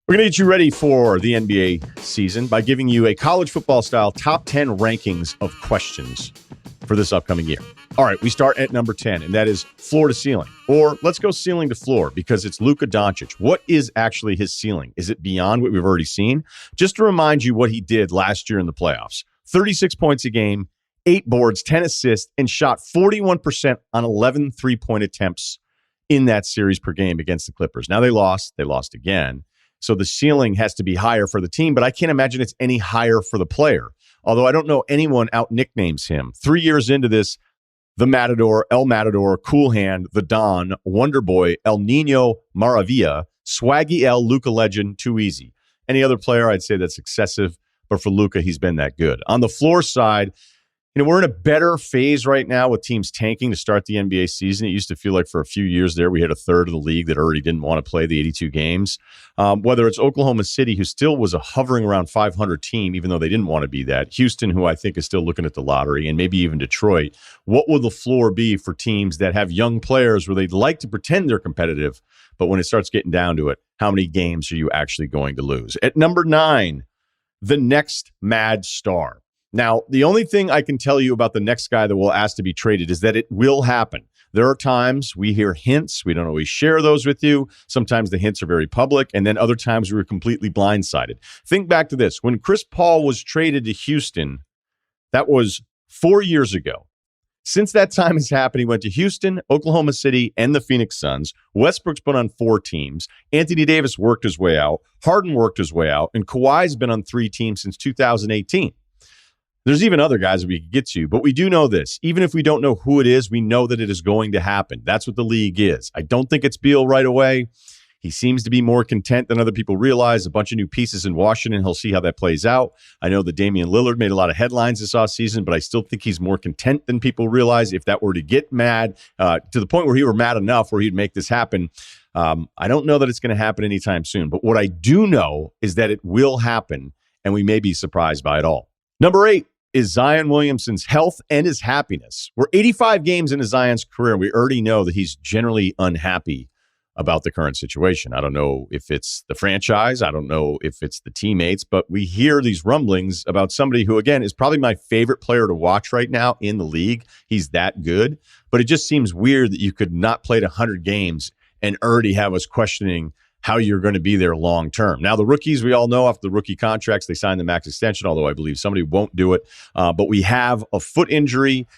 We're going to get you ready for the NBA season by giving you a college football style top 10 rankings of questions for this upcoming year. All right, we start at number 10, and that is floor to ceiling. Or let's go ceiling to floor because it's Luka Doncic. What is actually his ceiling? Is it beyond what we've already seen? Just to remind you what he did last year in the playoffs. 36 points a game, 8 boards, 10 assists, and shot 41% on 11 three-point attempts in that series per game against the Clippers. Now they lost again. So the ceiling has to be higher for the team, but I can't imagine it's any higher for the player. Although I don't know anyone out nicknames him. 3 years into this, the Matador, El Matador, Cool Hand, the Don, Wonder Boy, El Nino Maravilla, Swaggy L, Luka Legend, too easy. Any other player, I'd say that's excessive, but for Luka, he's been that good. On the floor side, we're in a better phase right now with teams tanking to start the NBA season. It used to feel like for a few years there, we had a third of the league that already didn't want to play the 82 games. Whether it's Oklahoma City, who still was a hovering around 500 team, even though they didn't want to be that. Houston, who I think is still looking at the lottery, and maybe even Detroit. What will the floor be for teams that have young players where they'd like to pretend they're competitive, but when it starts getting down to it, how many games are you actually going to lose? At number 9, the next mad star. Now, the only thing I can tell you about the next guy that will ask to be traded is that it will happen. There are times we hear hints. We don't always share those with you. Sometimes the hints are very public, and then other times we're completely blindsided. Think back to this. When Chris Paul was traded to Houston, that was 4 years ago. Since that time has happened, he went to Houston, Oklahoma City, and the Phoenix Suns. Westbrook's been on 4 teams. Anthony Davis worked his way out. Harden worked his way out. And Kawhi's been on 3 teams since 2018. There's even other guys that we could get to, but we do know this. Even if we don't know who it is, we know that it is going to happen. That's what the league is. I don't think it's Beal right away. He seems to be more content than other people realize. A bunch of new pieces in Washington. He'll see how that plays out. I know that Damian Lillard made a lot of headlines this offseason, but I still think he's more content than people realize. If that were to get mad to the point where he were mad enough where he'd make this happen, I don't know that it's going to happen anytime soon. But what I do know is that it will happen, and we may be surprised by it all. Number 8. Is Zion Williamson's health and his happiness. We're 85 games into Zion's career. We already know that he's generally unhappy about the current situation. I don't know if it's the franchise. I don't know if it's the teammates, but we hear these rumblings about somebody who, again, is probably my favorite player to watch right now in the league. He's that good, but it just seems weird that you could not play 100 games and already have us questioning how you're going to be there long term. Now, the rookies, we all know after the rookie contracts, they signed the max extension, although I believe somebody won't do it. But we have a foot injury.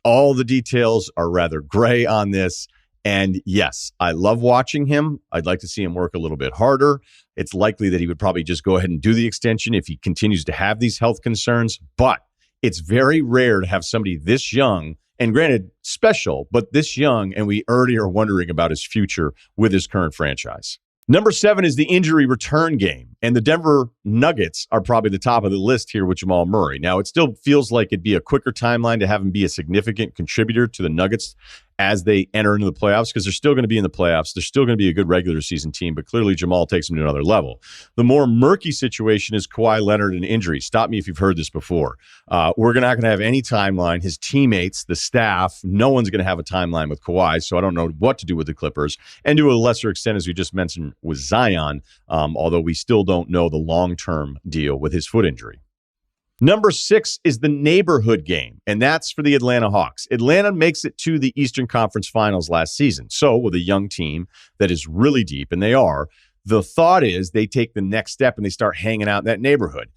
All the details are rather gray on this. And yes, I love watching him. I'd like to see him work a little bit harder. It's likely that he would probably just go ahead and do the extension if he continues to have these health concerns. But it's very rare to have somebody this young, and granted, special, but this young, and we already are wondering about his future with his current franchise. Number 7 is the injury return game, and the Denver Nuggets are probably the top of the list here with Jamal Murray. Now, it still feels like it'd be a quicker timeline to have him be a significant contributor to the Nuggets as they enter into the playoffs, because they're still going to be in the playoffs. They're still going to be a good regular season team, but clearly Jamal takes them to another level. The more murky situation is Kawhi Leonard and injury. Stop me if you've heard this before. We're not going to have any timeline. His teammates, the staff, no one's going to have a timeline with Kawhi, so I don't know what to do with the Clippers. And to a lesser extent, as we just mentioned, with Zion, although we still don't know the long-term deal with his foot injury. Number 6 is the neighborhood game, and that's for the Atlanta Hawks. Atlanta makes it to the Eastern Conference Finals last season. So with a young team that is really deep, and they are, the thought is they take the next step and they start hanging out in that neighborhood.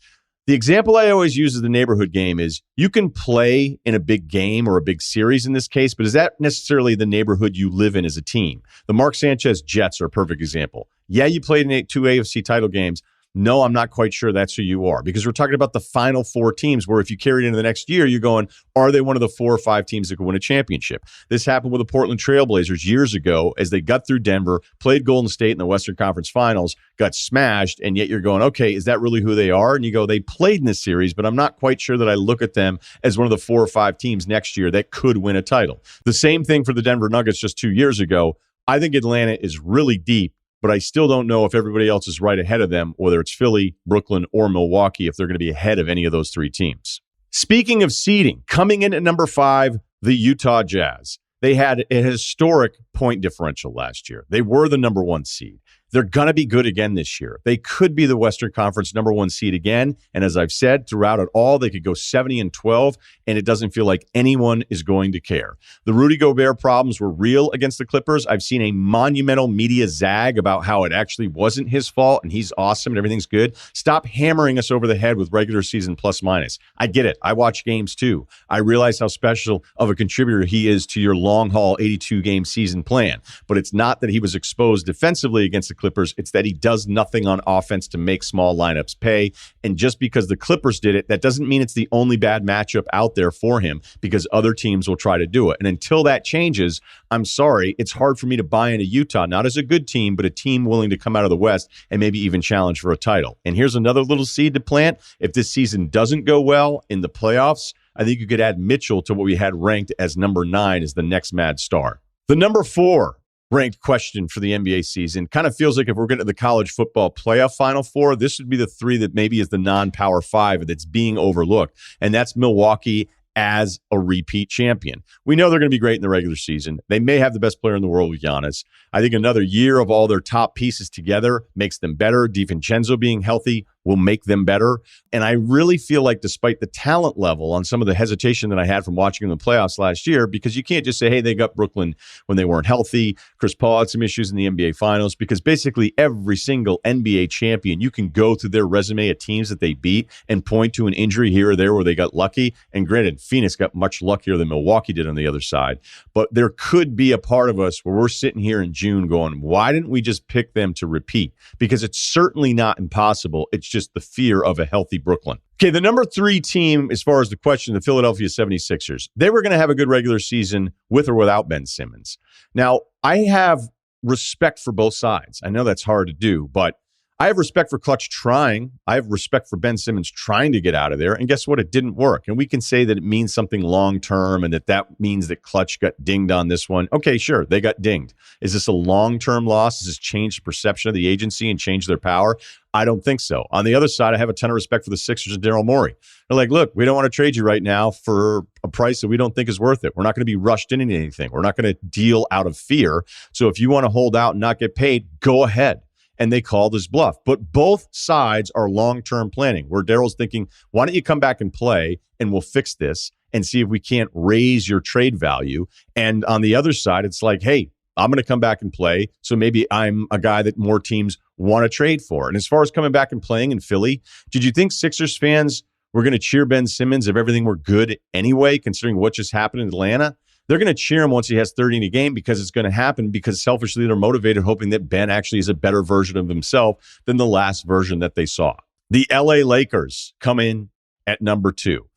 The example I always use as the neighborhood game is you can play in a big game or a big series in this case, but is that necessarily the neighborhood you live in as a team? The Mark Sanchez Jets are a perfect example. Yeah, you played in 2 AFC title games. No, I'm not quite sure that's who you are, because we're talking about the final 4 teams where if you carry it into the next year, you're going, are they one of the 4 or 5 teams that could win a championship? This happened with the Portland Trailblazers years ago as they got through Denver, played Golden State in the Western Conference Finals, got smashed, and yet you're going, okay, is that really who they are? And you go, they played in this series, but I'm not quite sure that I look at them as one of the 4 or 5 teams next year that could win a title. The same thing for the Denver Nuggets just 2 years ago. I think Atlanta is really deep, but I still don't know if everybody else is right ahead of them, whether it's Philly, Brooklyn, or Milwaukee, if they're going to be ahead of any of those 3 teams. Speaking of seeding, coming in at number 5, the Utah Jazz. They had a historic point differential last year. They were the number 1 seed. They're going to be good again this year. They could be the Western Conference #1 seed again. And as I've said, throughout it all, they could go 70-12, and it doesn't feel like anyone is going to care. The Rudy Gobert problems were real against the Clippers. I've seen a monumental media zag about how it actually wasn't his fault and he's awesome and everything's good. Stop hammering us over the head with regular season plus minus. I get it. I watch games too. I realize how special of a contributor he is to your long haul 82-game season plan. But it's not that he was exposed defensively against the Clippers. It's that he does nothing on offense to make small lineups pay. And just because the Clippers did it, that doesn't mean it's the only bad matchup out there for him, because other teams will try to do it. And until that changes, I'm sorry, it's hard for me to buy into Utah, not as a good team, but a team willing to come out of the West and maybe even challenge for a title. And here's another little seed to plant. If this season doesn't go well in the playoffs, I think you could add Mitchell to what we had ranked as number 9 as the next mad star. The number 4 ranked question for the NBA season kind of feels like if we're getting to the college football playoff Final Four, this would be the 3 that maybe is the non-Power 5 that's being overlooked, and that's Milwaukee as a repeat champion. We know they're going to be great in the regular season. They may have the best player in the world with Giannis. I think another year of all their top pieces together makes them better. DiVincenzo being healthy will make them better. And I really feel like despite the talent level on some of the hesitation that I had from watching them in the playoffs last year, because you can't just say, hey, they got Brooklyn when they weren't healthy. Chris Paul had some issues in the NBA Finals, because basically every single NBA champion, you can go through their resume of teams that they beat and point to an injury here or there where they got lucky. And granted, Phoenix got much luckier than Milwaukee did on the other side. But there could be a part of us where we're sitting here in June going, why didn't we just pick them to repeat? Because it's certainly not impossible. It's just the fear of a healthy Brooklyn. Okay, the number 3 team, as far as the question, the Philadelphia 76ers, they were going to have a good regular season with or without Ben Simmons. Now, I have respect for both sides. I know that's hard to do, but I have respect for Clutch trying. I have respect for Ben Simmons trying to get out of there. And guess what? It didn't work. And we can say that it means something long-term and that means that Clutch got dinged on this one. Okay, sure, they got dinged. Is this a long-term loss? Does this change the perception of the agency and change their power? I don't think so. On the other side, I have a ton of respect for the Sixers and Daryl Morey. They're like, look, we don't want to trade you right now for a price that we don't think is worth it. We're not going to be rushed into anything. We're not going to deal out of fear. So if you want to hold out and not get paid, go ahead. And they called his bluff. But both sides are long-term planning, where Daryl's thinking, why don't you come back and play and we'll fix this and see if we can't raise your trade value. And on the other side, it's like, hey, I'm going to come back and play. So maybe I'm a guy that more teams want to trade for. And as far as coming back and playing in Philly, did you think Sixers fans were going to cheer Ben Simmons if everything were good anyway, considering what just happened in Atlanta? They're going to cheer him once he has 30 in a game, because it's going to happen, because selfishly they're motivated, hoping that Ben actually is a better version of himself than the last version that they saw. The LA Lakers come in at number 2.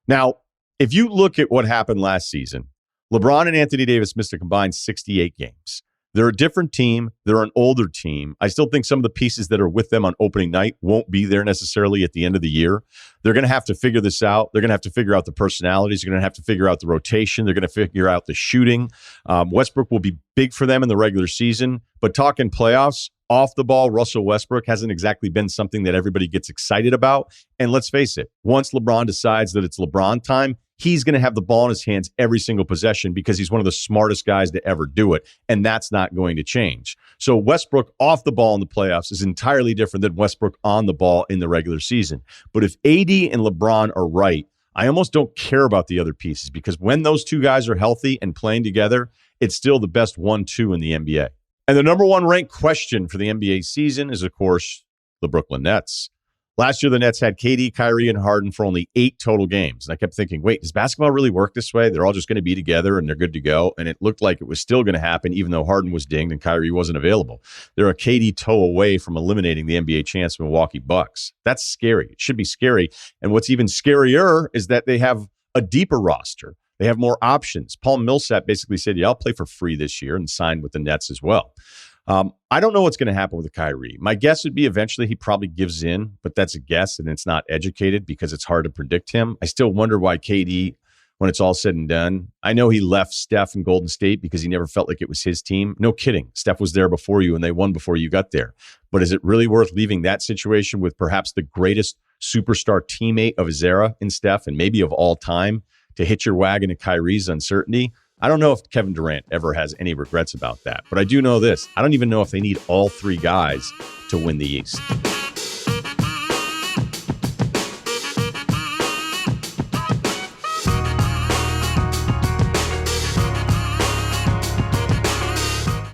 Now, if you look at what happened last season, LeBron and Anthony Davis missed a combined 68 games. They're a different team. They're an older team. I still think some of the pieces that are with them on opening night won't be there necessarily at the end of the year. They're going to have to figure this out. They're going to have to figure out the personalities. They're going to have to figure out the rotation. They're going to figure out the shooting. Westbrook will be big for them in the regular season. But talking playoffs, off the ball, Russell Westbrook hasn't exactly been something that everybody gets excited about. And let's face it, once LeBron decides that it's LeBron time, he's going to have the ball in his hands every single possession, because he's one of the smartest guys to ever do it. And that's not going to change. So Westbrook off the ball in the playoffs is entirely different than Westbrook on the ball in the regular season. But if AD and LeBron are right, I almost don't care about the other pieces, because when those two guys are healthy and playing together, it's still the best 1-2 in the NBA. And the number 1 ranked question for the NBA season is, of course, the Brooklyn Nets. Last year, the Nets had KD, Kyrie, and Harden for only 8 total games. And I kept thinking, wait, does basketball really work this way? They're all just going to be together and they're good to go. And it looked like it was still going to happen, even though Harden was dinged and Kyrie wasn't available. They're a KD toe away from eliminating the NBA champs Milwaukee Bucks. That's scary. It should be scary. And what's even scarier is that they have a deeper roster. They have more options. Paul Millsap basically said, yeah, I'll play for free this year, and signed with the Nets as well. I don't know what's going to happen with Kyrie. My guess would be eventually he probably gives in, but that's a guess and it's not educated, because it's hard to predict him. I still wonder why KD, when it's all said and done, I know he left Steph in Golden State because he never felt like it was his team. No kidding. Steph was there before you and they won before you got there. But is it really worth leaving that situation with perhaps the greatest superstar teammate of his era in Steph, and maybe of all time, to hitch your wagon to Kyrie's uncertainty? I don't know if Kevin Durant ever has any regrets about that, but I do know this. I don't even know if they need all three guys to win the East.